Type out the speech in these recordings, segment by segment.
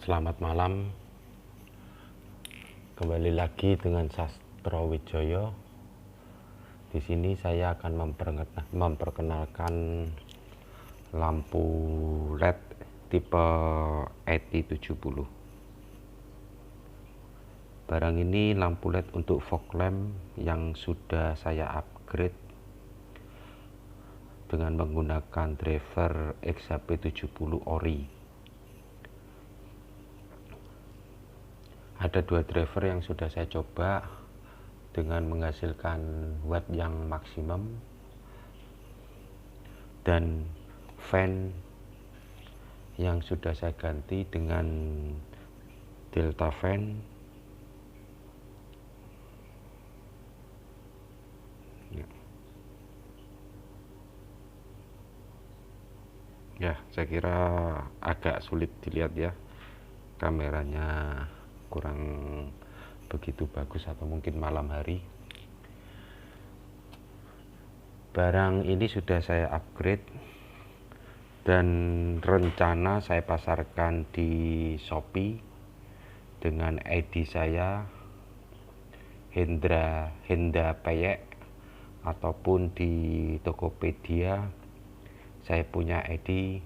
Selamat malam, kembali lagi dengan Sastro Wijoyo. Di sini saya akan memperkenalkan lampu LED tipe ET70. Barang ini lampu LED untuk fog lamp yang sudah saya upgrade dengan menggunakan driver XHP70 ori. Ada dua driver yang sudah saya coba dengan menghasilkan watt yang maksimum, dan fan yang sudah saya ganti dengan Delta fan. Ya, saya kira agak sulit dilihat ya, kameranya kurang begitu bagus atau mungkin malam hari. Barang ini sudah saya upgrade dan rencana saya pasarkan di Shopee dengan ID saya Hendra Peyek, ataupun di Tokopedia saya punya ID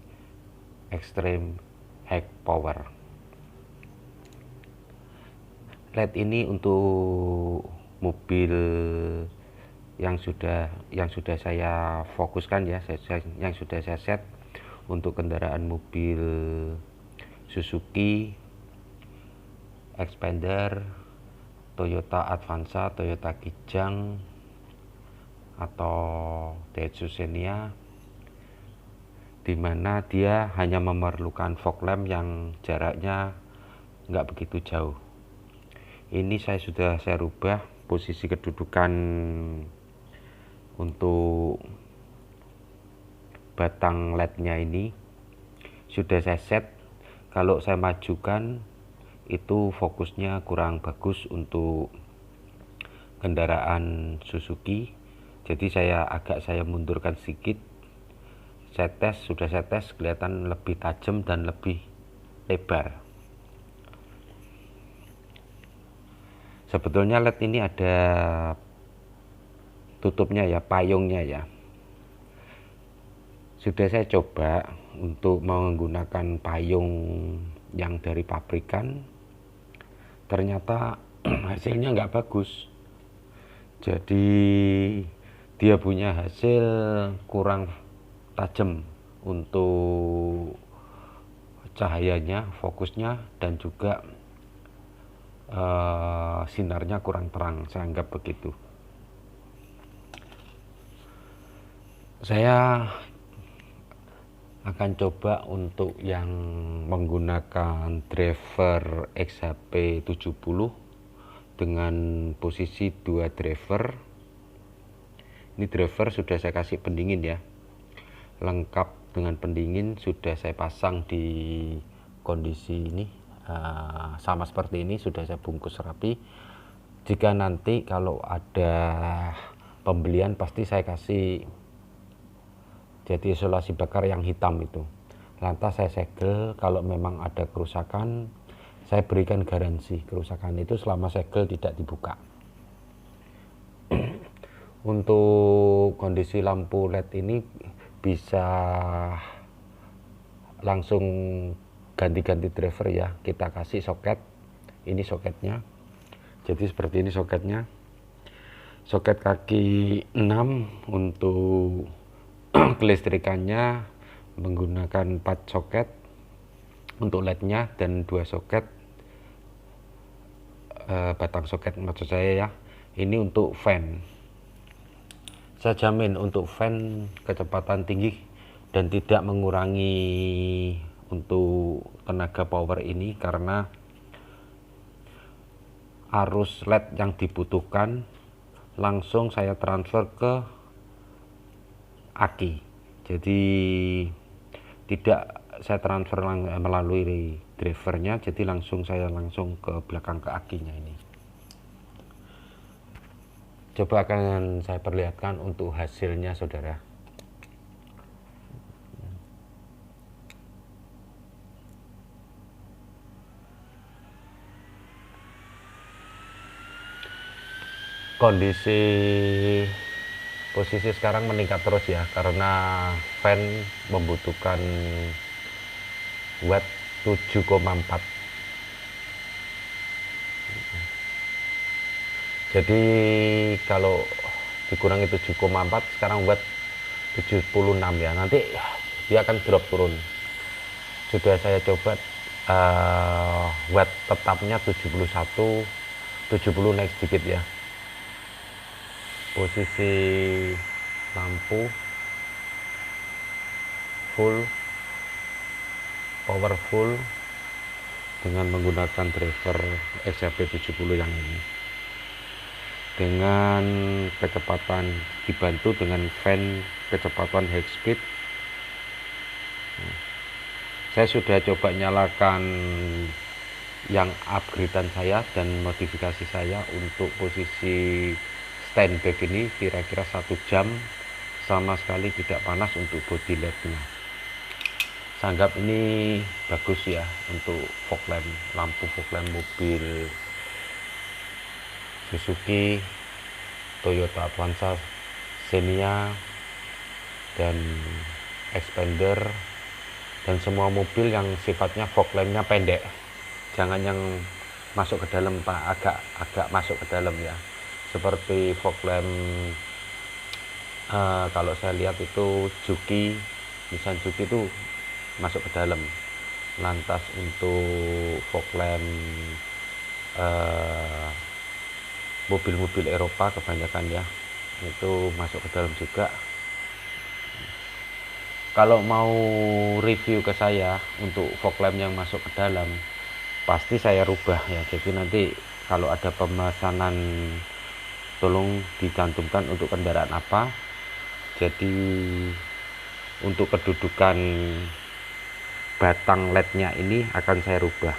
Extreme High Power. LED ini untuk mobil yang sudah saya fokuskan ya, yang sudah saya set untuk kendaraan mobil Suzuki Expander, Toyota Avanza, Toyota Kijang, atau Daihatsu Xenia, dimana dia hanya memerlukan fog lamp yang jaraknya nggak begitu jauh. Ini sudah saya rubah posisi kedudukan untuk batang LED-nya, ini sudah saya set. Kalau saya majukan itu fokusnya kurang bagus untuk kendaraan Suzuki, jadi saya mundurkan sedikit. Sudah saya tes, kelihatan lebih tajam dan lebih lebar. Sebetulnya LED ini ada tutupnya ya, payungnya ya. Sudah saya coba untuk menggunakan payung yang dari pabrikan, ternyata hasilnya nggak bagus. Jadi dia punya hasil kurang tajam untuk cahayanya, fokusnya, dan juga sinarnya kurang terang, saya anggap begitu. Saya akan coba untuk yang menggunakan driver XHP70 dengan posisi 2 driver. Ini driver sudah saya kasih pendingin ya, lengkap dengan pendingin, sudah saya pasang di kondisi ini. Sama seperti ini, sudah saya bungkus rapi. Jika nanti kalau ada pembelian, pasti saya kasih jadi isolasi bakar yang hitam itu. Lantas saya segel, kalau memang ada kerusakan saya berikan garansi kerusakan itu selama segel tidak dibuka. Untuk kondisi lampu LED ini bisa langsung ganti-ganti driver ya. Kita kasih soket, ini soketnya, jadi seperti ini soketnya, soket kaki 6 untuk kelistrikannya menggunakan 4 soket untuk LED-nya, dan 2 soket batang soket maksud saya ya. Ini untuk fan. Saya jamin untuk fan kecepatan tinggi dan tidak mengurangi untuk tenaga power ini, karena arus LED yang dibutuhkan langsung saya transfer ke aki. Jadi tidak saya transfer melalui drivernya, jadi saya langsung ke belakang ke akinya ini. Coba akan saya perlihatkan untuk hasilnya, saudara. Kondisi posisi sekarang meningkat terus ya, karena fan membutuhkan watt 7,4. Jadi kalau dikurangi 7,4 sekarang watt 76 ya, nanti dia akan drop turun. Sudah saya coba watt tetapnya 71, 70 naik sedikit ya. Posisi lampu full, powerful dengan menggunakan driver XHP70 yang ini, dengan kecepatan dibantu dengan fan kecepatan high speed. Saya sudah coba nyalakan yang upgradean saya dan modifikasi saya untuk posisi stand back ini kira-kira 1 jam sama sekali tidak panas untuk body LED-nya. Saya anggap ini bagus ya untuk fog lamp, lampu fog lamp mobil Suzuki, Toyota Avanza, Xenia, dan Expander, dan semua mobil yang sifatnya fog lampnya pendek. Jangan yang masuk ke dalam Pak, agak masuk ke dalam ya. Seperti fog lamp kalau saya lihat itu Juki, Nissan Juki itu masuk ke dalam. Lantas untuk fog lamp mobil-mobil Eropa kebanyakan ya, itu masuk ke dalam juga. Kalau mau review ke saya untuk fog lamp yang masuk ke dalam, pasti saya rubah ya. Jadi nanti kalau ada pemesanan, tolong dicantumkan untuk kendaraan apa. Jadi untuk kedudukan batang LED-nya ini akan saya rubah.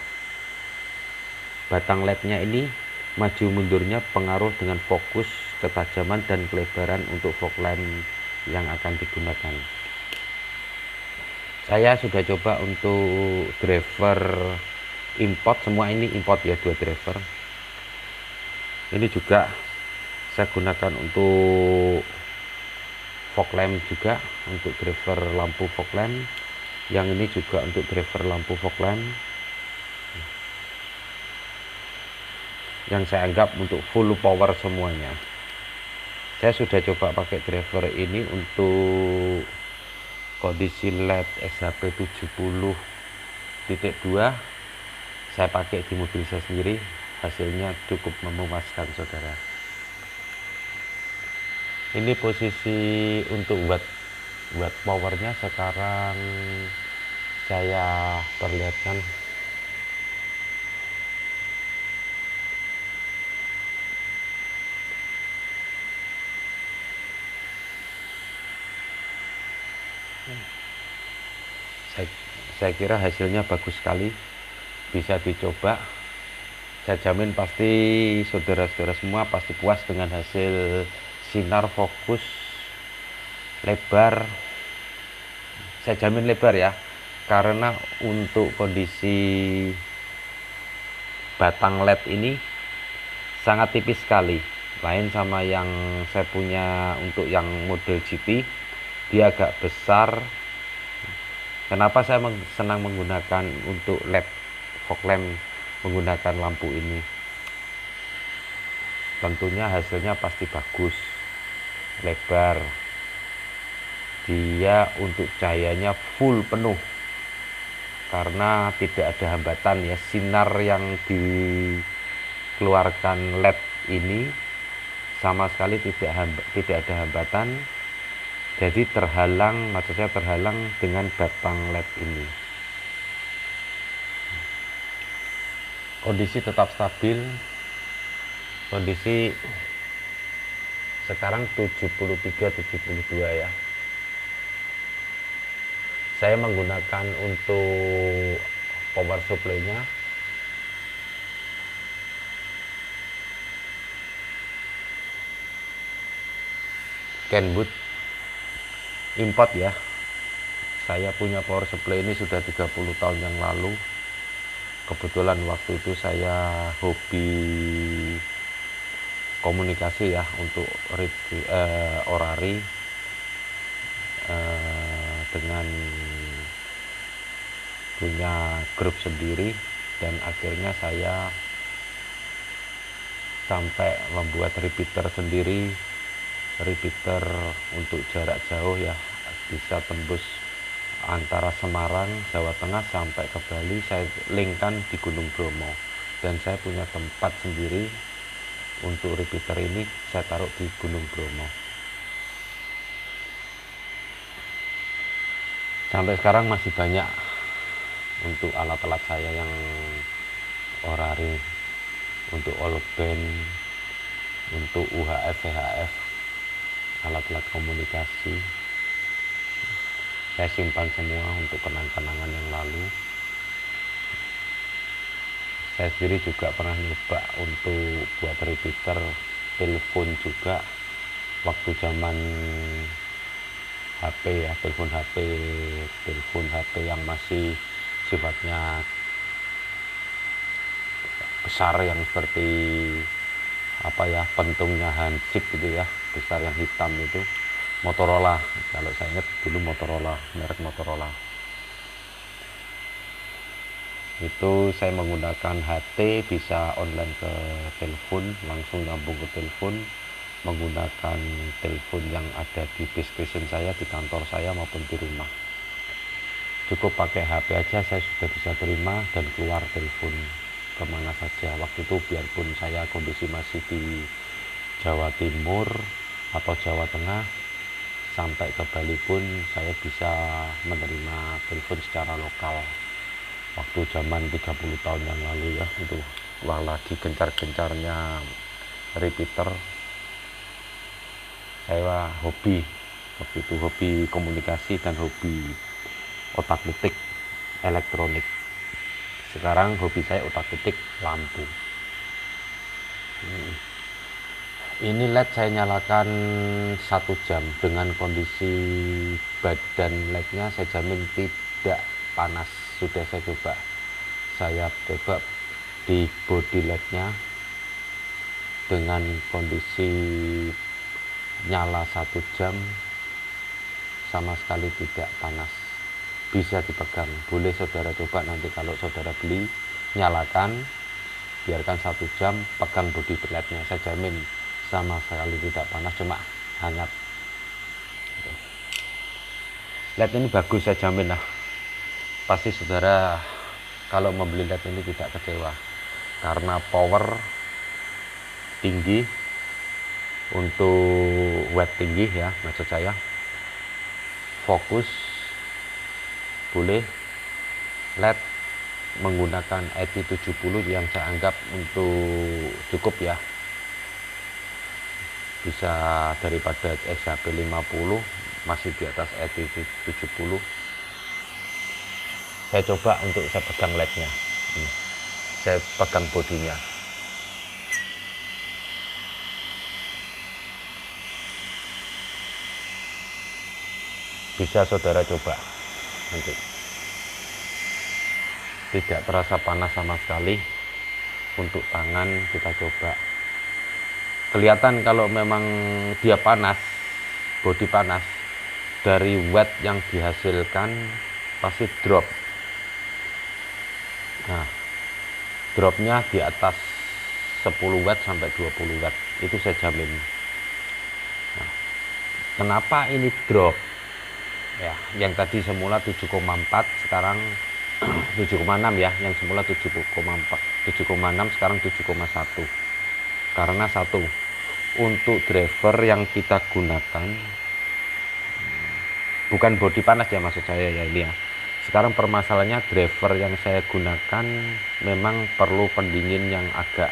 Batang LED-nya ini maju mundurnya pengaruh dengan fokus, ketajaman, dan kelebaran untuk fog lamp yang akan digunakan. Saya sudah coba untuk driver import, semua ini import ya, 2 driver. Ini juga saya gunakan untuk fog lamp juga, untuk driver lampu fog lamp. Yang ini juga untuk driver lampu fog lamp, yang saya anggap untuk full power semuanya. Saya sudah coba pakai driver ini untuk kondisi LED XHP70.2, saya pakai di mobil saya sendiri, hasilnya cukup memuaskan saudara. Ini posisi untuk watt powernya sekarang saya perlihatkan. Saya kira hasilnya bagus sekali, bisa dicoba. Saya jamin pasti saudara-saudara semua pasti puas dengan hasil sinar, fokus, lebar. Saya jamin lebar ya, karena untuk kondisi batang LED ini sangat tipis sekali, lain sama yang saya punya untuk yang model GT, dia agak besar. Kenapa saya senang menggunakan untuk LED fog lamp menggunakan lampu ini? Tentunya hasilnya pasti bagus, lebar. Dia untuk cahayanya full penuh karena tidak ada hambatan ya. Sinar yang dikeluarkan LED ini sama sekali tidak ada hambatan. Jadi terhalang, maksud saya terhalang dengan batang LED ini. Kondisi tetap stabil. Kondisi sekarang 73-72 ya. Saya menggunakan untuk power supply-nya Kenwood import ya. Saya punya power supply ini sudah 30 tahun yang lalu. Kebetulan waktu itu saya hobi komunikasi ya, untuk orari dengan punya grup sendiri, dan akhirnya saya sampai membuat repeater sendiri, repeater untuk jarak jauh ya, bisa tembus antara Semarang, Jawa Tengah sampai ke Bali. Saya linkkan di Gunung Bromo, dan saya punya tempat sendiri untuk repeater ini, saya taruh di Gunung Bromo. Sampai sekarang masih banyak untuk alat-alat saya yang orari, untuk all band, untuk UHF, VHF, alat-alat komunikasi. Saya simpan semua untuk kenang-kenangan yang lalu. Saya sendiri juga pernah nyoba untuk buat repeater telepon juga, waktu zaman HP ya, telepon HP yang masih sifatnya besar, yang seperti apa ya, pentungnya hansip gitu ya, besar, yang hitam itu, Motorola. Kalau saya ingat dulu Motorola, merek Motorola. Itu saya menggunakan HT, bisa online ke telepon, langsung nyambung ke telepon, menggunakan telepon yang ada di base station saya, di kantor saya maupun di rumah. Cukup pakai HP aja saya sudah bisa terima dan keluar telepon kemana saja. Waktu itu biarpun saya kondisi masih di Jawa Timur atau Jawa Tengah, sampai ke Bali pun saya bisa menerima telepon secara lokal. Waktu zaman 30 tahun yang lalu ya, itu lagi gencar-gencarnya repeater. Saya hobi, waktu itu hobi komunikasi dan hobi otak-atik elektronik. Sekarang hobi saya otak-atik lampu. Ini LED saya nyalakan 1 jam, dengan kondisi badan LED-nya saya jamin tidak panas. Sudah saya coba di body LED-nya dengan kondisi nyala 1 jam, sama sekali tidak panas, bisa dipegang. Boleh saudara coba nanti kalau saudara beli, nyalakan, biarkan 1 jam, pegang body LED-nya, saya jamin sama sekali tidak panas, cuma hangat. LED ini bagus, saya jamin lah, pasti saudara kalau membeli LED ini tidak kecewa, karena power tinggi, untuk watt tinggi ya, maksud saya, fokus boleh, LED menggunakan ET70 yang saya anggap untuk cukup ya, bisa daripada XHP 50, masih di atas ET70. Saya coba untuk saya pegang LED-nya, saya pegang bodinya. Bisa saudara coba nanti, tidak terasa panas sama sekali. Untuk tangan kita coba, kelihatan kalau memang dia panas, bodi panas, dari watt yang dihasilkan pasti drop. Nah, dropnya di atas 10 watt sampai 20 watt, itu saya jamin. Nah, kenapa ini drop ya, yang tadi semula 7,4 sekarang 7,6 ya, yang semula 7,6 sekarang 7,1. Karena satu, untuk driver yang kita gunakan bukan bodi panas ya, maksud saya ya ini ya. Sekarang permasalahannya driver yang saya gunakan memang perlu pendingin yang agak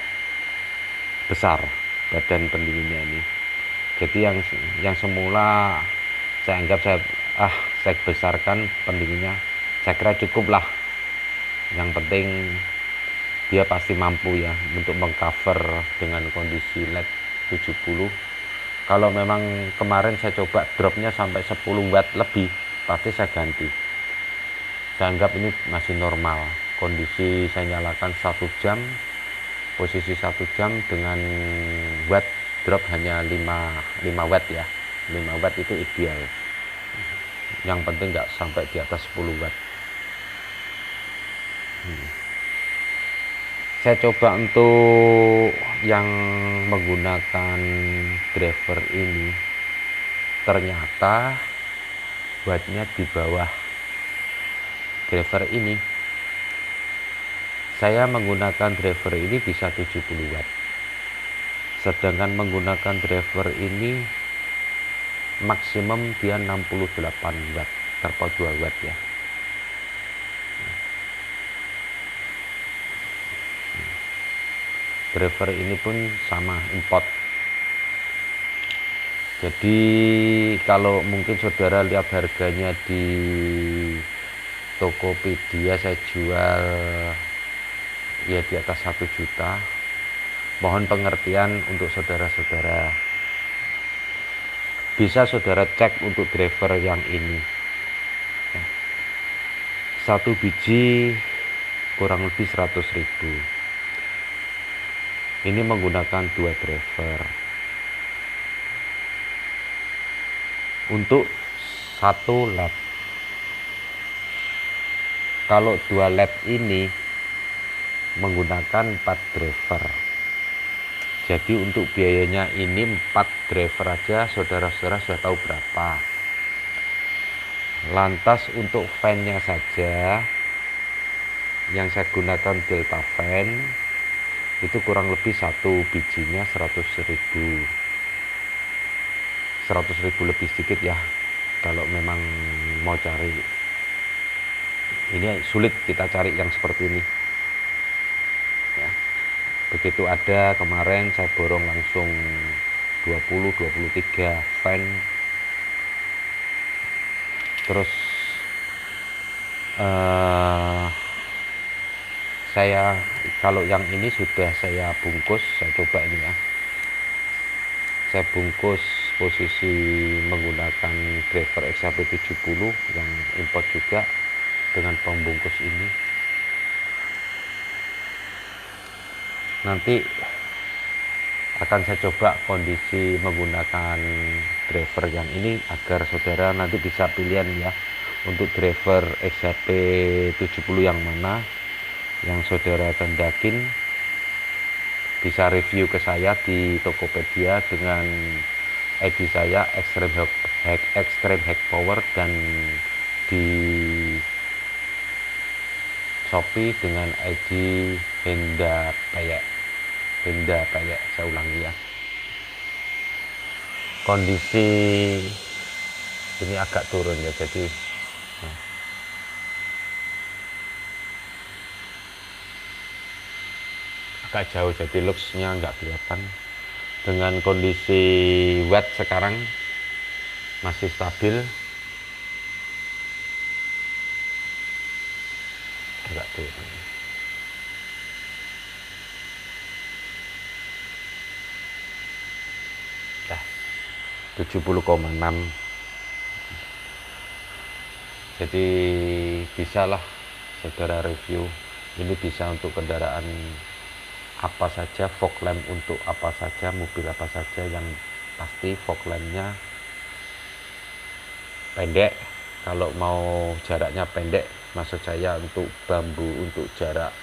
besar, badan pendinginnya ini. Jadi yang semula saya anggap saya besarkan pendinginnya, saya kira cukup lah. Yang penting dia pasti mampu ya untuk mengcover dengan kondisi LED 70. Kalau memang kemarin saya coba dropnya sampai 10 watt lebih, pasti saya ganti. Saya anggap ini masih normal. Kondisi saya nyalakan 1 jam, posisi 1 jam dengan watt drop hanya 5 watt ya. 5 watt itu ideal, yang penting nggak sampai di atas 10 watt. Saya coba untuk yang menggunakan driver ini, ternyata wattnya di bawah driver ini. Saya menggunakan driver ini bisa 70 watt, sedangkan menggunakan driver ini maksimum dia 68 watt terpaut 2 watt ya. Driver ini pun sama import. Jadi kalau mungkin saudara lihat harganya di Tokopedia, saya jual ya di atas 1 juta. Mohon pengertian untuk saudara-saudara. Bisa saudara cek untuk driver yang ini. Satu biji kurang lebih 100.000. Ini menggunakan 2 driver. Untuk 1 led. Kalau 2 led ini menggunakan 4 driver. Jadi untuk biayanya ini 4 driver aja saudara-saudara sudah tahu berapa. Lantas untuk fan-nya saja yang saya gunakan Delta Fan itu kurang lebih satu bijinya 100.000. 100.000 lebih sedikit ya kalau memang mau cari. Ini sulit kita cari yang seperti ini ya. Begitu ada kemarin saya borong langsung 20-23 fan. Terus saya kalau yang ini sudah saya bungkus, saya coba ini ya. Saya bungkus posisi menggunakan driver XHP 70 yang import juga dengan pembungkus ini. Nanti akan saya coba kondisi menggunakan driver yang ini agar saudara nanti bisa pilihan ya untuk driver XHP 70 yang mana yang saudara kendakin. Bisa review ke saya di Tokopedia dengan ID saya Extreme Hack Power, dan di Shopee dengan ID Henda Peyek. Saya ulangi ya. Kondisi ini agak turun ya, jadi agak jauh, jadi looksnya nggak kelihatan. Dengan kondisi watt sekarang masih stabil, agak turun. Nah, 70,6. Jadi bisalah saudara review. Ini bisa untuk kendaraan apa saja, fog lamp untuk apa saja, mobil apa saja, yang pasti fog lampnya pendek. Kalau mau jaraknya pendek, maksud saya untuk bambu, untuk jarak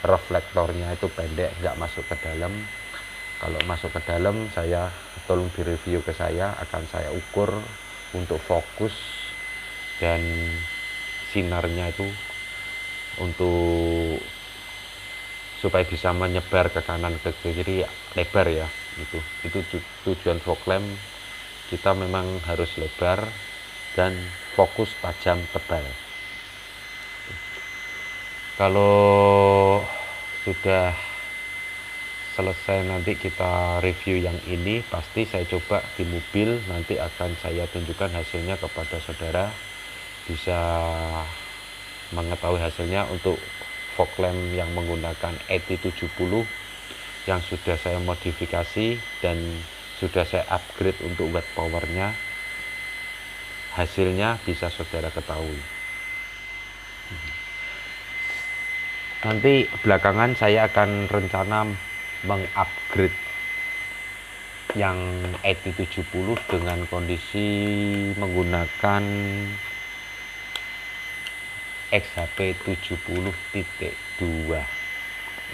reflektornya itu pendek, nggak masuk ke dalam. Kalau masuk ke dalam, saya tolong di review ke saya, akan saya ukur untuk fokus dan sinarnya itu untuk supaya bisa menyebar ke kanan ke kiri, lebar ya. Itu tujuan fog lamp, kita memang harus lebar dan fokus tajam tebal. Kalau sudah selesai nanti kita review yang ini, pasti saya coba di mobil, nanti akan saya tunjukkan hasilnya kepada saudara, bisa mengetahui hasilnya untuk fog lamp yang menggunakan ET70 yang sudah saya modifikasi dan sudah saya upgrade untuk watt powernya. Hasilnya bisa saudara ketahui. Nanti belakangan saya akan rencana mengupgrade yang ET70 dengan kondisi menggunakan XHP 70.2.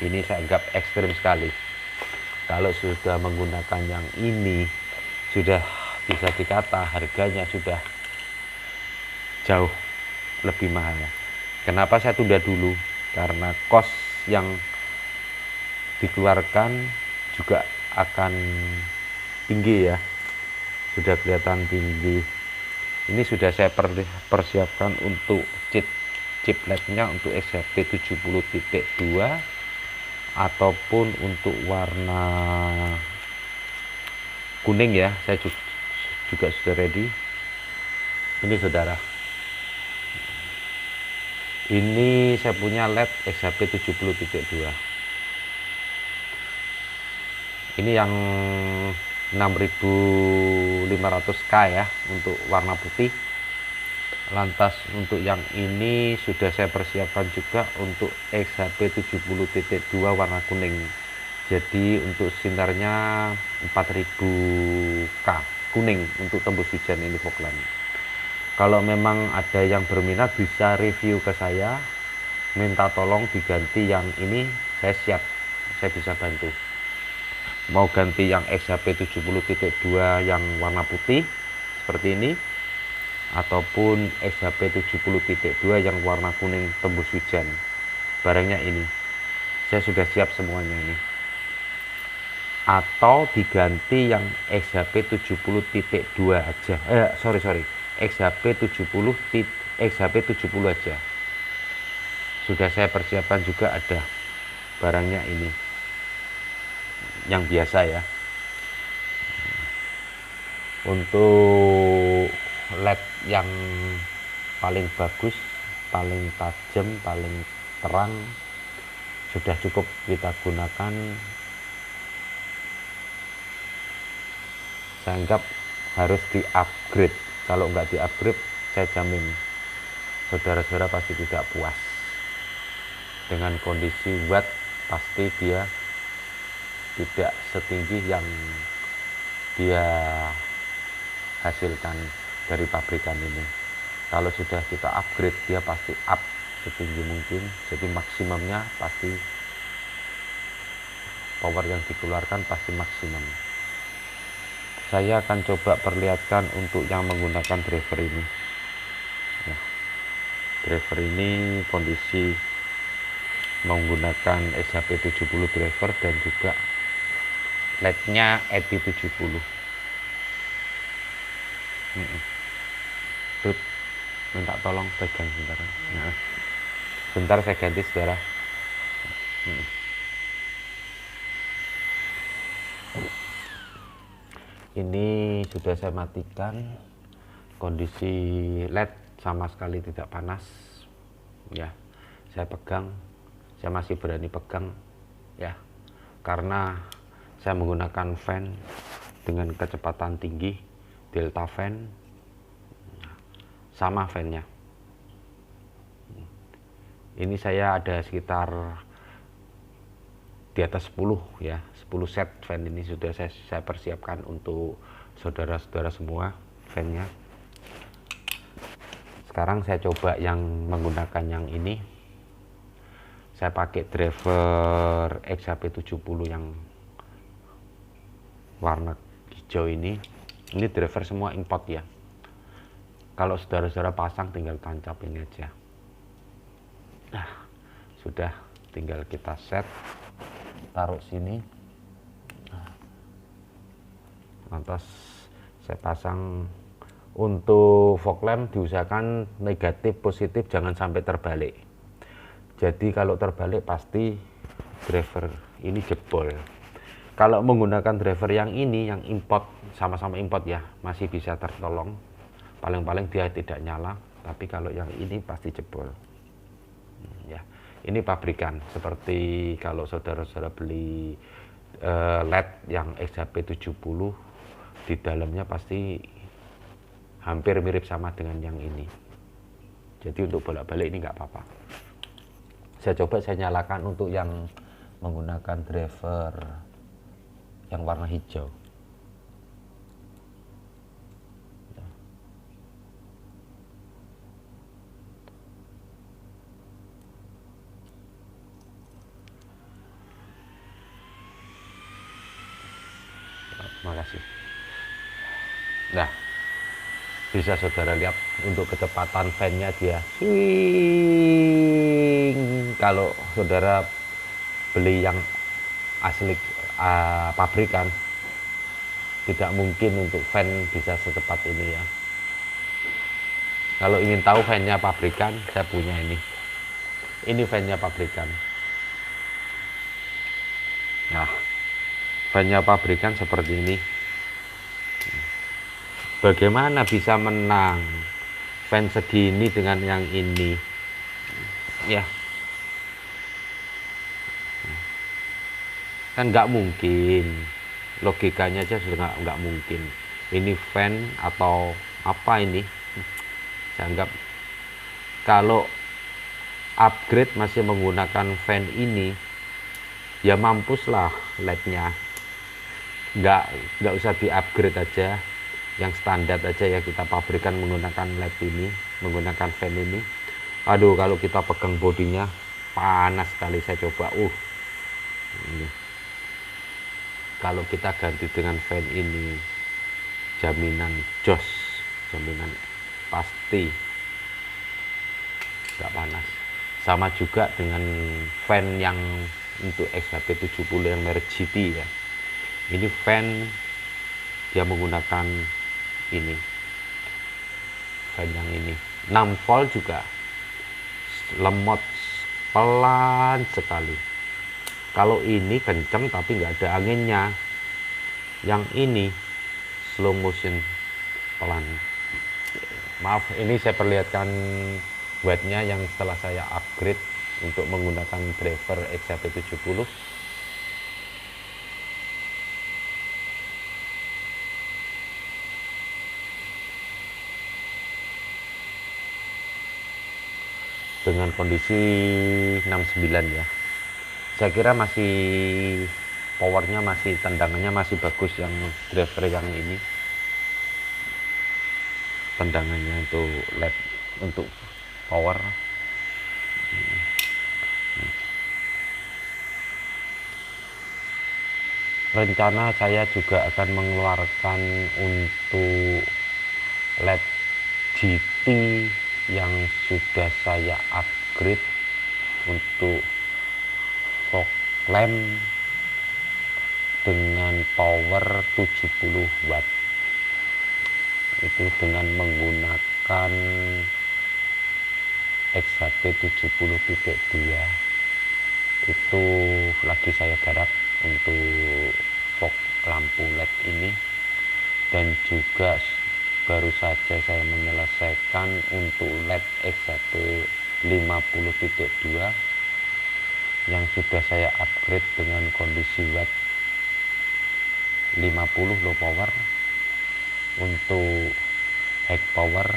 Ini saya anggap ekstrim sekali. Kalau sudah menggunakan yang ini, sudah bisa dikata harganya sudah jauh lebih mahal. Kenapa saya tunda dulu? Karena kos yang dikeluarkan juga akan tinggi ya, sudah kelihatan tinggi. Ini sudah saya persiapkan untuk chip LED-nya untuk XHP 70.2 ataupun untuk warna kuning ya, saya juga sudah ready. Ini saudara, ini saya punya LED XHP 70.2. Ini yang 6500K ya untuk warna putih. Lantas untuk yang ini sudah saya persiapkan juga untuk XHP 70.2 warna kuning. Jadi untuk sinarnya 4000K kuning untuk tembus hujan ini fog lamp. Kalau memang ada yang berminat bisa review ke saya, minta tolong diganti yang ini, saya siap, saya bisa bantu. Mau ganti yang XHP 70.2 yang warna putih seperti ini, ataupun XHP 70.2 yang warna kuning tembus hujan, barangnya ini saya sudah siap semuanya ini. Atau diganti yang XHP 70.2 aja, XHP 70 aja sudah saya persiapkan juga, ada barangnya ini yang biasa ya. Untuk LED yang paling bagus, paling tajam, paling terang sudah cukup kita gunakan. Saya anggap harus di-upgrade. Kalau nggak di-upgrade, saya jamin saudara-saudara pasti tidak puas dengan kondisi watt. Pasti dia tidak setinggi yang dia hasilkan dari pabrikan ini. Kalau sudah kita upgrade, dia pasti up setinggi mungkin, jadi maksimumnya pasti power yang dikeluarkan pasti maksimum. Saya akan coba perlihatkan untuk yang menggunakan driver ini ya. Driver ini kondisi menggunakan XHP 70 driver dan juga LED-nya ET70. Minta tolong pegang sebentar. Nah, bentar saya ganti saudara. Ini sudah saya matikan, kondisi LED sama sekali tidak panas ya. Saya pegang, saya masih berani pegang ya, karena saya menggunakan fan dengan kecepatan tinggi, delta fan sama fan-nya. Ini saya ada sekitar di atas 10 ya, 10 set fan ini sudah saya persiapkan untuk saudara-saudara semua fan-nya. Sekarang saya coba yang menggunakan yang ini. Saya pakai driver XHP 70 yang warna hijau ini. Ini driver semua import ya. Kalau saudara-saudara pasang tinggal tancap ini aja. Nah, sudah, tinggal kita set, taruh sini. Lantas saya pasang. Untuk fog lamp diusahakan negatif positif jangan sampai terbalik. Jadi kalau terbalik pasti driver ini jebol. Kalau menggunakan driver yang ini, yang import, sama-sama import ya, masih bisa tertolong. Paling-paling dia tidak nyala. Tapi kalau yang ini pasti jebol. Ya, ini pabrikan. Seperti kalau saudara-saudara beli LED yang XHP 70, di dalamnya pasti hampir mirip sama dengan yang ini. Jadi untuk bolak-balik ini nggak apa-apa. Saya coba saya nyalakan untuk yang menggunakan driver yang warna hijau. Makasih. Nah, bisa saudara lihat untuk kecepatan fan-nya dia swing. Kalau saudara beli yang asli pabrikan, tidak mungkin untuk fan bisa secepat ini ya. Kalau ingin tahu fan-nya pabrikan, saya punya ini. Ini fan-nya pabrikan. Nah, fan-nya pabrikan seperti ini. Bagaimana bisa menang fan segini dengan yang ini? Ya, kan nggak mungkin. Logikanya aja sudah nggak mungkin. Ini fan atau apa ini? Saya anggap kalau upgrade masih menggunakan fan ini, ya mampuslah LED-nya. Nggak usah di upgrade aja, yang standar aja ya kita pabrikan menggunakan LED ini, menggunakan fan ini. Aduh, kalau kita pegang bodinya panas sekali. Saya coba ini. Kalau kita ganti dengan fan ini, jaminan jos, jaminan pasti nggak panas. Sama juga dengan fan yang untuk XHP 70 yang merek GT ya. Ini fan dia menggunakan ini, fan yang ini 6 volt juga, lemot pelan sekali. Kalau ini kenceng tapi nggak ada anginnya, yang ini slow motion pelan. Maaf, ini saya perlihatkan wattnya yang setelah saya upgrade untuk menggunakan driver XHP 70. Dengan kondisi 69 ya, saya kira masih powernya, masih tendangannya masih bagus yang driver yang ini. Tendangannya untuk LED, untuk power. Rencana saya juga akan mengeluarkan untuk LED GT yang sudah saya upgrade untuk fog lamp dengan power 70 watt, itu dengan menggunakan XHP 70.2. itu lagi saya garap untuk fog lampu LED ini. Dan juga baru saja saya menyelesaikan untuk LED XHP 50.2 yang sudah saya upgrade dengan kondisi watt 50 low power, untuk high power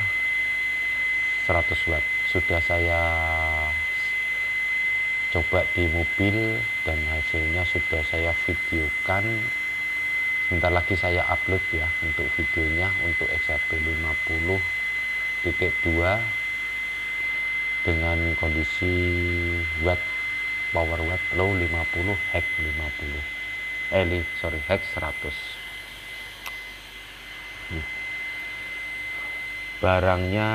100 watt. Sudah saya coba di mobil dan hasilnya sudah saya videokan. Sebentar lagi saya upload ya untuk videonya, untuk XHP 50.2 dengan kondisi watt, power watt low 50, high 50, high 100. Barangnya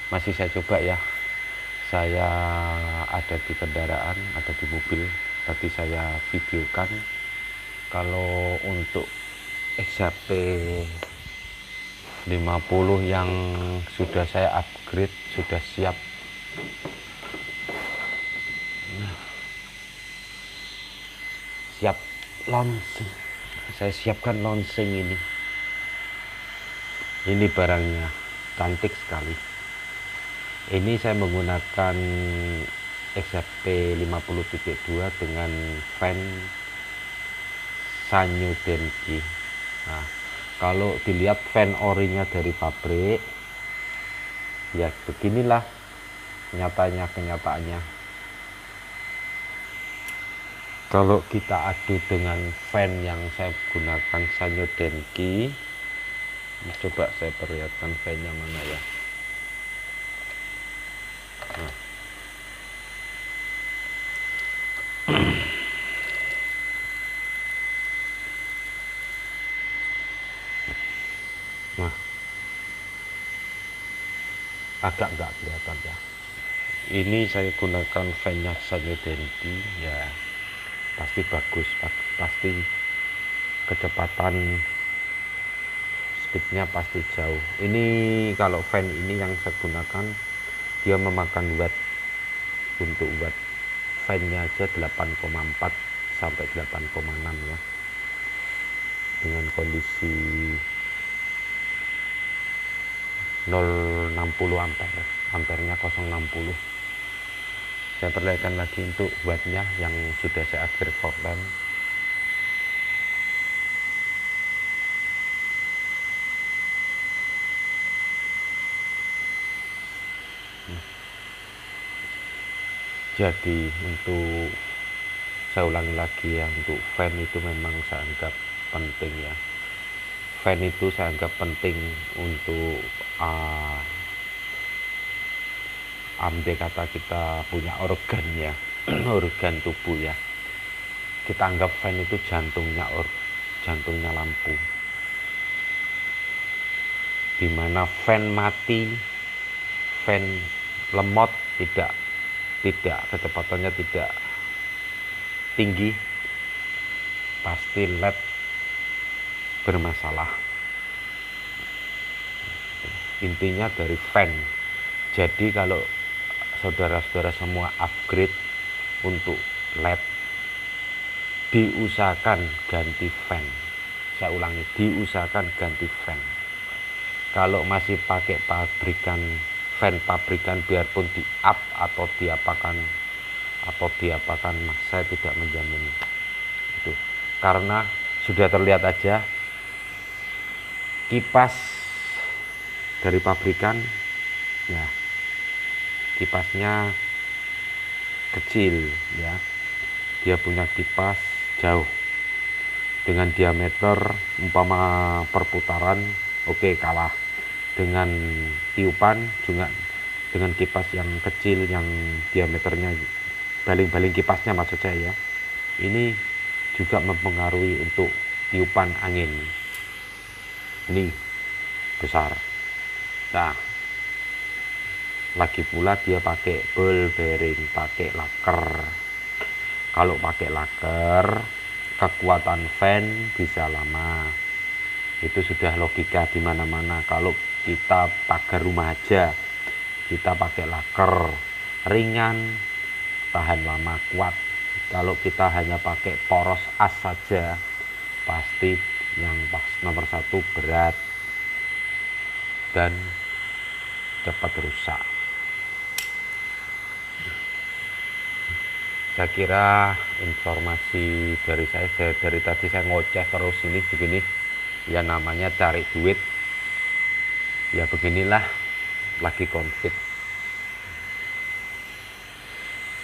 masih saya coba ya. Saya ada di kendaraan, ada di mobil, tadi saya videokan. Kalau untuk XHP 50 yang sudah saya upgrade, sudah siap. Siap launching. Saya siapkan launching ini. Ini barangnya cantik sekali. Ini saya menggunakan XHP 50.2 dengan fan Sanyo Denki. Nah, kalau dilihat fan orinya dari pabrik, ya beginilah kenyataannya. Kalau kita adu dengan fan yang saya gunakan Sanyo Denki, coba saya perlihatkan fan-nya mana ya. Nah, agak nggak kelihatan ya. Ini saya gunakan fan-nya Sanyo Denki, ya pasti bagus, pasti kecepatan speednya pasti jauh. Ini kalau fan ini yang saya gunakan, dia memakan watt, untuk watt fan-nya aja 8,4 sampai 8,6 ya, dengan kondisi 060 ampere, ampernya 060. Saya perlihatkan lagi untuk wattnya yang sudah saya upgrade Fortran. Jadi untuk, saya ulangi lagi ya, untuk fan itu memang saya anggap penting ya. Fan itu saya anggap penting untuk andai kata kita punya organ ya, organ tubuh ya, kita anggap fan itu jantungnya lampu, dimana fan mati, fan lemot, tidak kecepatannya tidak tinggi, pasti LED bermasalah. Intinya dari fan. Jadi kalau saudara-saudara semua upgrade untuk LED, diusahakan ganti fan. Saya ulangi, diusahakan ganti fan. Kalau masih pakai fan pabrikan, biarpun di up atau diapakan, saya tidak menjamin itu, karena sudah terlihat aja kipas dari pabrikan ya, kipasnya kecil ya, dia punya kipas jauh dengan diameter umpama perputaran, oke, kalah dengan tiupan juga, dengan kipas yang kecil yang diameternya, baling-baling kipasnya maksud saya ya, ini juga mempengaruhi untuk tiupan angin, ini besar. Nah, lagi pula dia pakai ball bearing, pakai laker. Kalau pakai laker, kekuatan fan bisa lama. Itu sudah logika di mana-mana. Kalau kita pagar rumah aja, kita pakai laker, ringan, tahan lama, kuat. Kalau kita hanya pakai poros as saja, pasti yang nomor satu berat dan cepat rusak. Saya kira informasi dari saya dari tadi saya ngoceh terus ini begini ya, namanya cari duit ya, beginilah lagi konflik.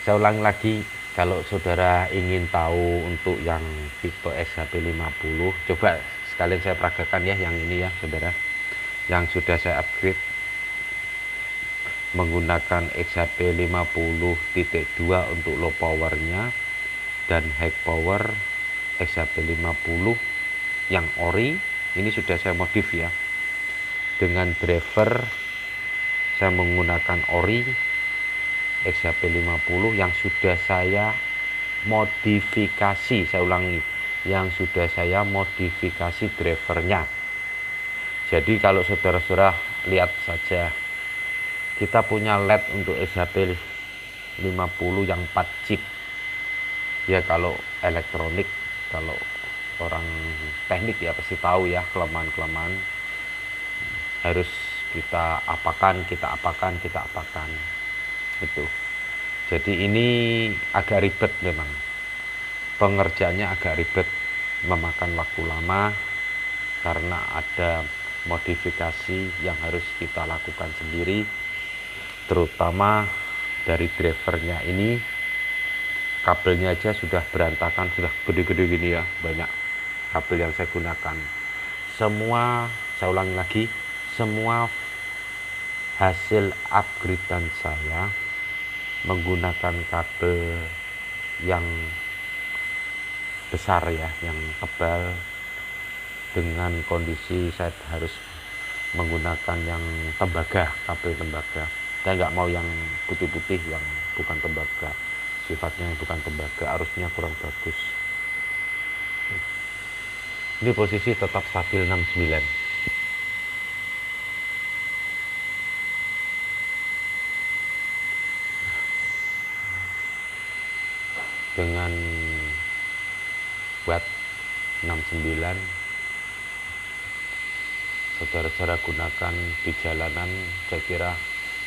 Saya ulang lagi, kalau saudara ingin tahu untuk yang tipe XHP50, coba sekalian saya peragakan ya yang ini ya saudara, yang sudah saya upgrade menggunakan XHP50.2 untuk low powernya, dan high power XHP50 yang ori ini sudah saya modif ya, dengan driver saya menggunakan ori XHP50 yang sudah saya modifikasi. Saya ulangi, yang sudah saya modifikasi drivernya. Jadi kalau saudara-saudara lihat saja, kita punya LED untuk XHP50 yang 4 chip ya. Kalau elektronik, kalau orang teknik ya pasti tahu ya kelemahan-kelemahan, harus kita apakan itu. Jadi ini agak ribet, memang pengerjaannya agak ribet, memakan waktu lama karena ada modifikasi yang harus kita lakukan sendiri, terutama dari drivernya ini kabelnya aja sudah berantakan, sudah gede-gede gini ya, banyak kabel yang saya gunakan. Semua, saya ulangi lagi, semua hasil upgradean saya menggunakan kabel yang besar ya, yang tebal, dengan kondisi saya harus menggunakan yang tembaga, kabel tembaga. Saya nggak mau yang putih-putih, yang bukan tembaga, sifatnya yang bukan tembaga, arusnya kurang bagus. Ini posisi tetap stabil 69. Dengan watt 69, saudara-saudara gunakan di jalanan. Saya kira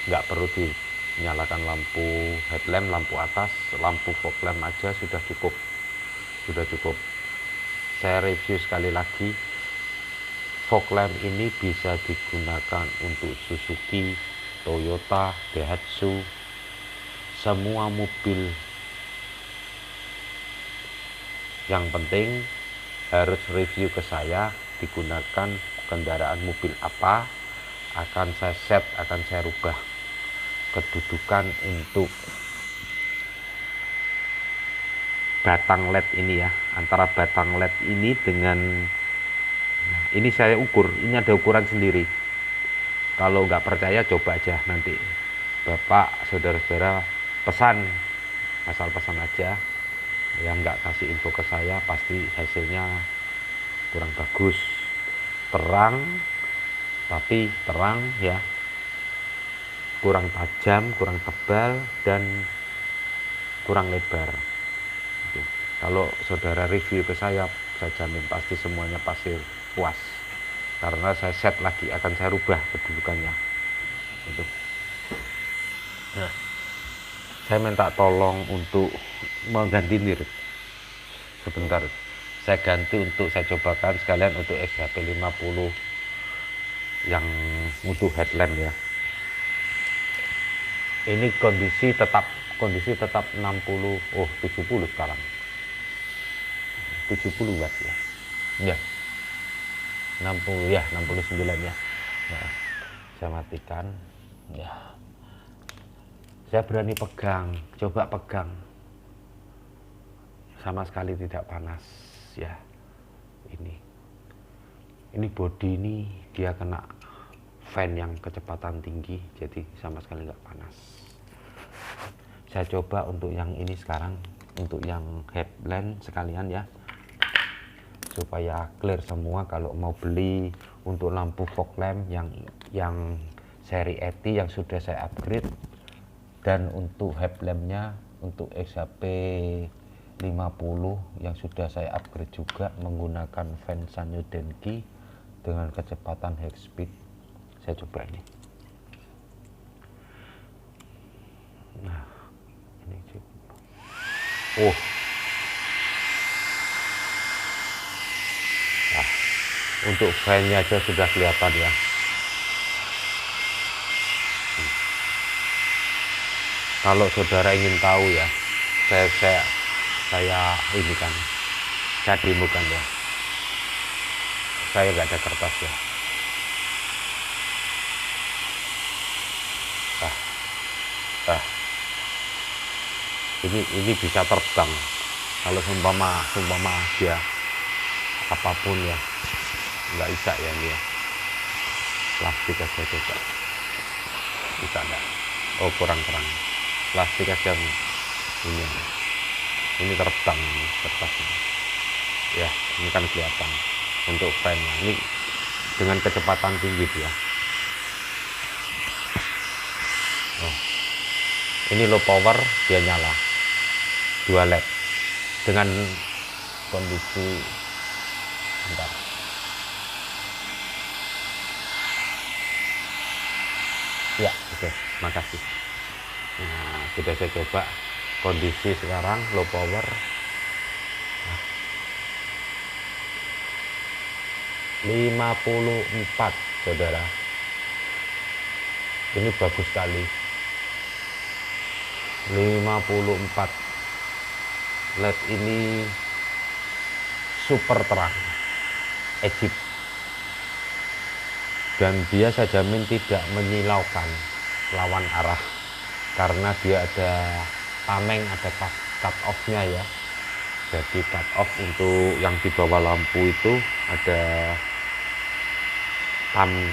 nggak perlu dinyalakan lampu headlamp, lampu atas, lampu fog lamp aja sudah cukup, Saya review sekali lagi, fog lamp ini bisa digunakan untuk Suzuki, Toyota, Daihatsu, semua mobil. Yang penting harus review ke saya, digunakan kendaraan mobil apa, akan saya set, akan saya rubah kedudukan untuk batang LED ini ya, antara batang LED ini dengan, nah, ini saya ukur, ini ada ukuran sendiri. Kalau nggak percaya coba aja nanti Bapak, saudara-saudara pesan, asal pesan aja, yang nggak kasih info ke saya pasti hasilnya kurang bagus. Terang, tapi terang ya, kurang tajam, kurang tebal, dan kurang lebar. Kalau saudara review ke saya jamin pasti semuanya pasti puas, karena saya set lagi, akan saya rubah kedudukannya. Nah, saya minta tolong untuk mengganti nir sebentar. Saya ganti untuk, saya cobakan sekalian untuk XHP 50 yang untuk headlamp ya. Ini kondisi tetap 60, 70 sekarang. 70 watt ya. Ya. 60 ya, 69 ya. Nah, saya matikan ya. Saya berani pegang, coba pegang, sama sekali tidak panas ya. Ini bodi ini dia kena fan yang kecepatan tinggi, jadi sama sekali nggak panas. Saya coba untuk yang ini sekarang, untuk yang headlamp sekalian ya, supaya clear semua. Kalau mau beli untuk lampu fog lamp yang seri ETI yang sudah saya upgrade, dan untuk headlampnya untuk XHP 50 yang sudah saya upgrade juga menggunakan fan Sanyo Denki dengan kecepatan high speed. Saya coba ini. Nah, ini nah, untuk fan-nya aja sudah kelihatan ya. Kalau saudara ingin tahu ya, saya ini kan, saya demokan ya. Saya nggak ada kertas ya. Ini bisa terbang. Kalau seumpama dia apapun ya, nggak bisa ya ini ya. Plastik aja coba. Bisa nggak? Oh, kurang terang. Plastik aja ini terbang kertasnya ya. Ini kan kelihatan untuk fan-nya ini dengan kecepatan tinggi ya. Ini low power, dia nyala 2 LED dengan kondisi bentar. Ya, oke, makasih. Nah, sudah saya coba kondisi sekarang low power. Nah, 54 saudara, ini bagus sekali. 54 LED ini super terang Egypt, dan dia saya jamin tidak menyilaukan lawan arah karena dia ada tameng, ada cut off nya ya. Jadi cut off untuk yang di bawah lampu itu ada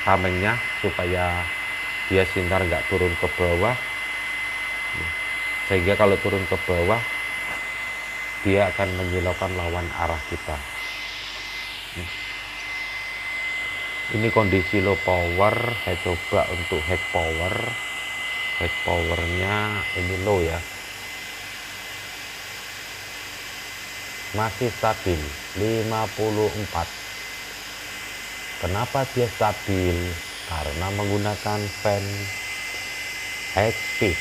tamengnya supaya dia sinar nggak turun ke bawah, sehingga kalau turun ke bawah dia akan menyilaukan lawan arah kita. Ini kondisi low power, saya coba untuk high power. High powernya ini low ya, masih stabil 54. Kenapa dia stabil? Karena menggunakan fan high speed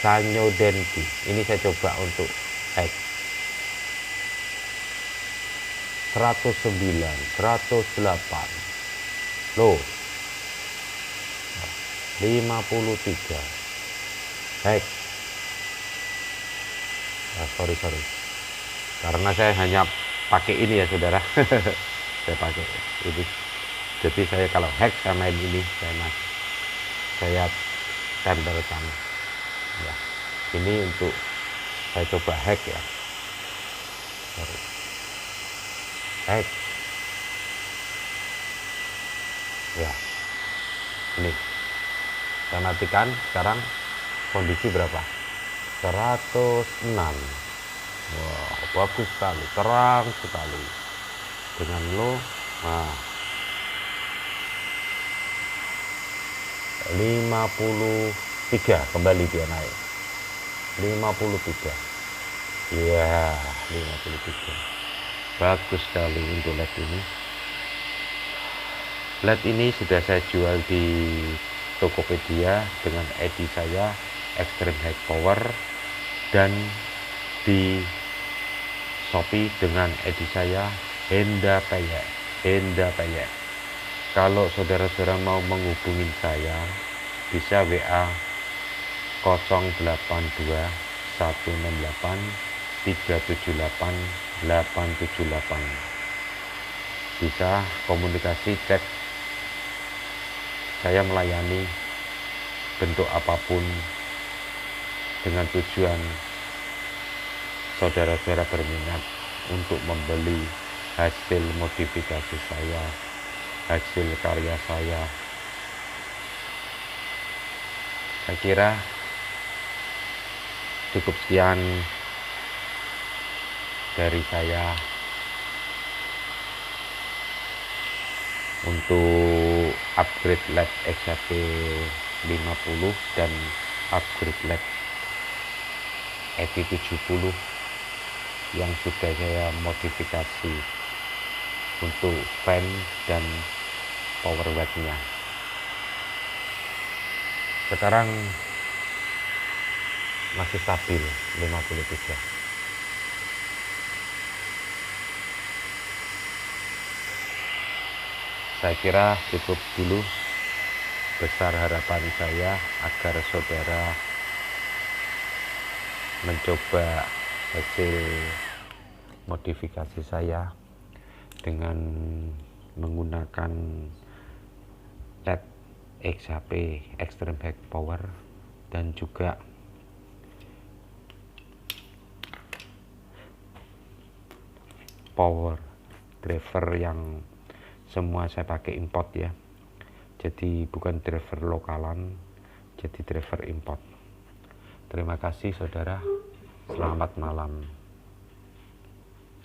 Sanyo Denki. Ini saya coba untuk high 109, 108, low 53, high. Sorry, karena saya hanya pakai ini ya saudara. Saya pakai ini, jadi saya kalau hack saya main ini, saya tempelkan ya. Ini untuk saya coba hack ya, hack ya. Ini saya matikan sekarang. Kondisi berapa? 106. Wah, bagus sekali, terang sekali dengan low. Nah, 53 kembali dia naik 53 ya, 53. Bagus sekali untuk LED ini. LED ini sudah saya jual di Tokopedia dengan ID saya Extreme High Power, dan di Shopee dengan ID saya Henda Payek. Kalau saudara-saudara mau menghubungin saya bisa WA 082 168 378 878. Bisa komunikasi, chat. Saya melayani bentuk apapun dengan tujuan saudara-saudara berminat untuk membeli hasil modifikasi saya, hasil karya saya. Saya kira cukup sekian dari saya untuk upgrade LED XHP 50 dan upgrade LED EV70 yang sudah saya modifikasi untuk fan dan power watt-nya. Sekarang masih stabil 53. Saya kira cukup dulu. Besar harapan saya agar saudara mencoba hasil modifikasi saya dengan menggunakan LED XHP Extreme High Power dan juga power driver yang semua saya pakai import ya. Jadi bukan driver lokalan, jadi driver import. Terima kasih saudara, selamat malam.